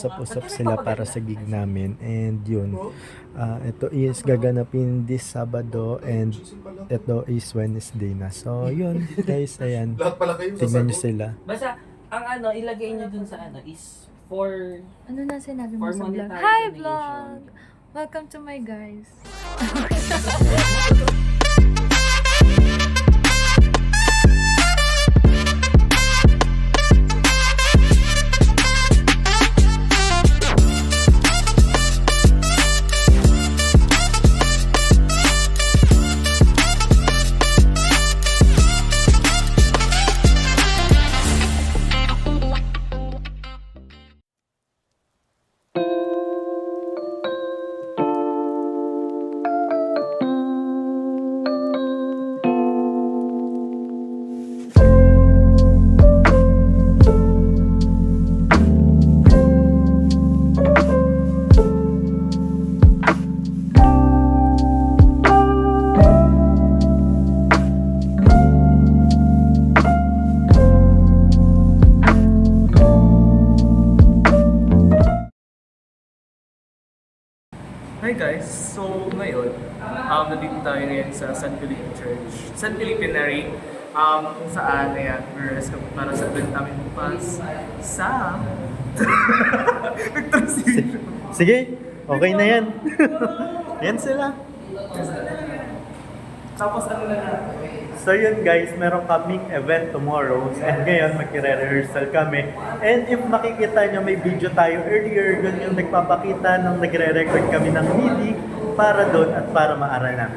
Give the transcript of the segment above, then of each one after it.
nag-uusap-usap sila para sa gig namin and yun. Ito is gaganapin this Sabado and ito is Wednesday na. So yun guys, ayan. Lahat pala kayo Tignan nyo sasagot. sila. Basta, ang ano, ilagay nyo dun sa ano is for Ano na sinabi mo For sa vlog? monetary Hi donation. vlog! Welcome to my guys. Hi guys! So ngayon, nandito tayo ngayon sa San Felipe Church, San Felipe Neri, kung saan, ayan, we're para sa event namin bukas sa Nag-transition. Sige, okay na yan. Yan sila. Tapos ano na na? So yun guys, meron kaming event tomorrow and ngayon magkire-rehearsal kami. And if makikita nyo may video tayo earlier, yun yung nagpapakita nung nagre-record kami ng MIDI para doon at para maaralan.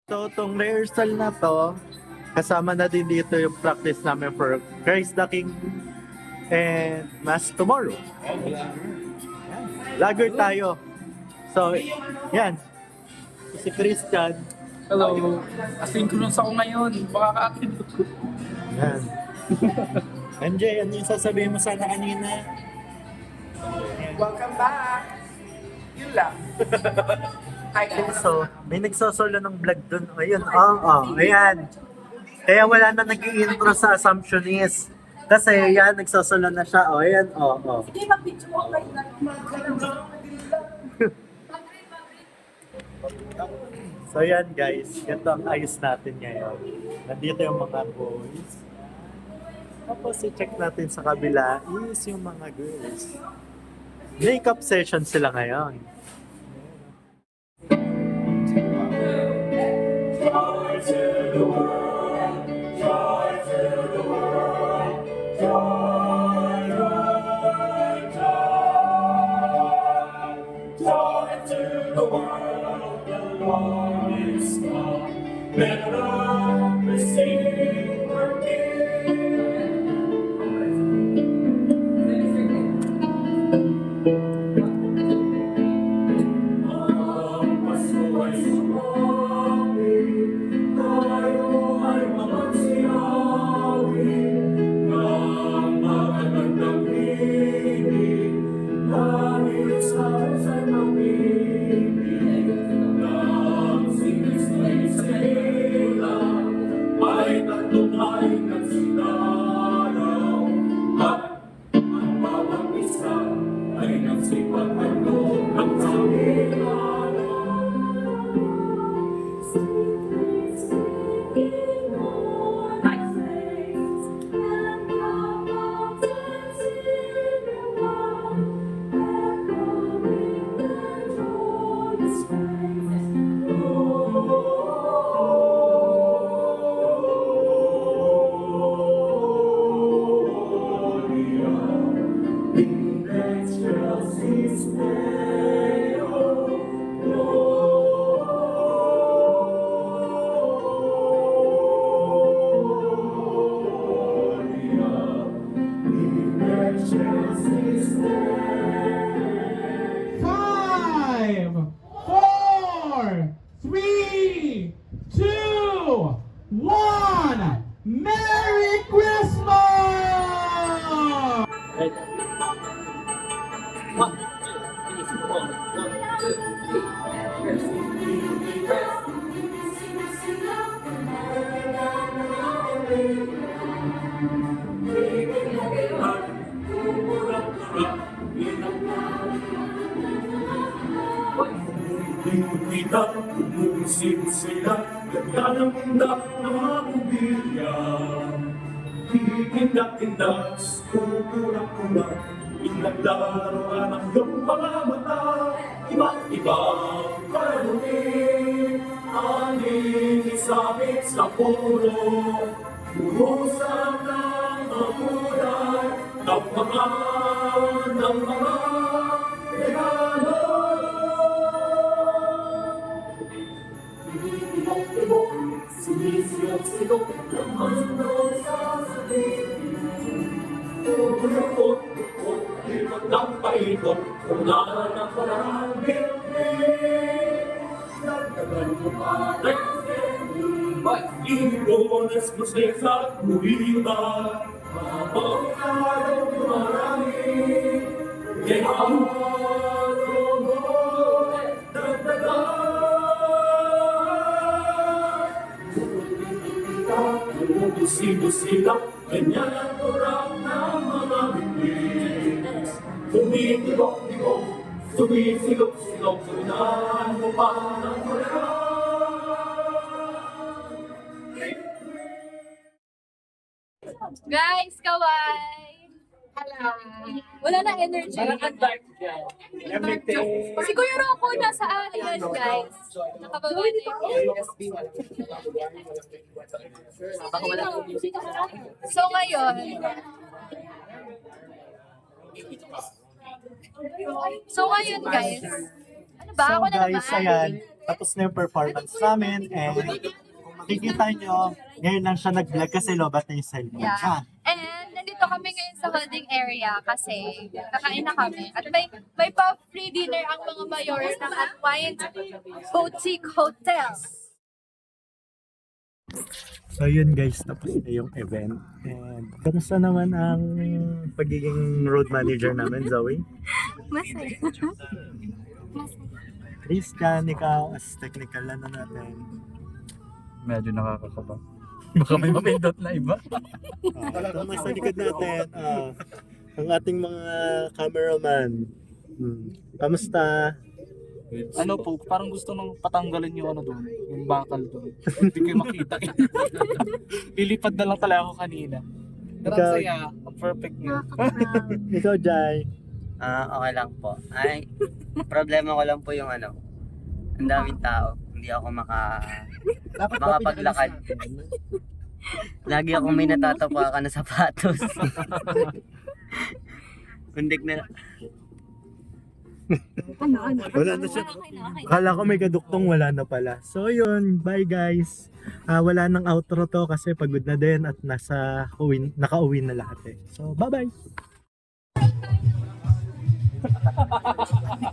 So, itong rehearsal na to, kasama na din dito yung practice namin for Christ the King and Mass tomorrow. Lager tayo. So, yan. Si Christian. Hello! Asynchronous ako ngayon, baka ka-active. Yan. MJ, ano yung sasabihin mo sana kanina? Welcome back! Yun lang. Hi guys! So, may nagsosolo ng vlog dun. Ayun, ayan. Kaya wala na nag-i-intro sa Assumptionist. Kasi yan, nagsosolo na siya. Ayan, Hindi, mag-picture mo kayo na So yan guys, ito ang ayos natin ngayon. Nandito yung mga boys. Tapos i-check natin sa kabila is yung mga girls. Makeup session sila ngayon. Thank you. Kita umuusip sila, ganyan ang indak ng mga kubilya. Ikindak-kindak, kukurak-kurak, inagdalaruan ang iyong mga mata. Iba't ibang karunin, aning isabit sa puno. Urusan ng makulay, ng mga regalo. Sinisiyok-siyok ng mundo sa sabihin. Ulukot-lukot, likot ng paikot, unahan ng parang bibig. Nagdagan mo pa ng pag-irones mo sa buhita. Habang araw marami, kaya mo dagdagan. Sino-sila, ganyan ang kurang ng mga bibig. Tumitibok-tibok, sumisilok-silok, sunahan mo pa ng wala. Guys, kaway! Wala na energy. Si Kuya Rocco nasa akin, guys. Nakababa na yung So ngayon, guys, ano ba? So Ako na guys, naman. ayan, tapos na yung performance namin and kung makikita nyo, ngayon lang siya nag-vlog kasi lobat na yung cellphone Yeah. siya. And nandito kami ngayon sa holding area kasi kakain na kami. At may pa-free dinner ang mga mayor ng Alpine Boutique Hotel. So yun guys, tapos na yung event. And kamusta naman ang pagiging road manager namin, Zoe? Masaya. Christian, ikaw as technical na natin. Medyo nakakakaba. Baka may mapindot na iba. Tama sa likod natin, ang ating mga cameraman. Kamusta? Ano po, parang gusto nang patanggalin yung ano doon, yung bakal doon. Hindi ko makita. Lilipad na lang talaga ako kanina. Pero ang Ikaw- saya, ang perfect niya. Ikaw, Jai. Okay lang po. Ay, problema ko lang po yung ano, ang daming tao. Hindi ako makapaglakad. Lagi akong may natatapakan na sapatos. Kundik na. Wala na siya. Akala ko may kaduktong, wala na pala. So yun, bye guys. Wala nang outro to kasi pagod na din at nakauwi na lahat eh. So bye bye.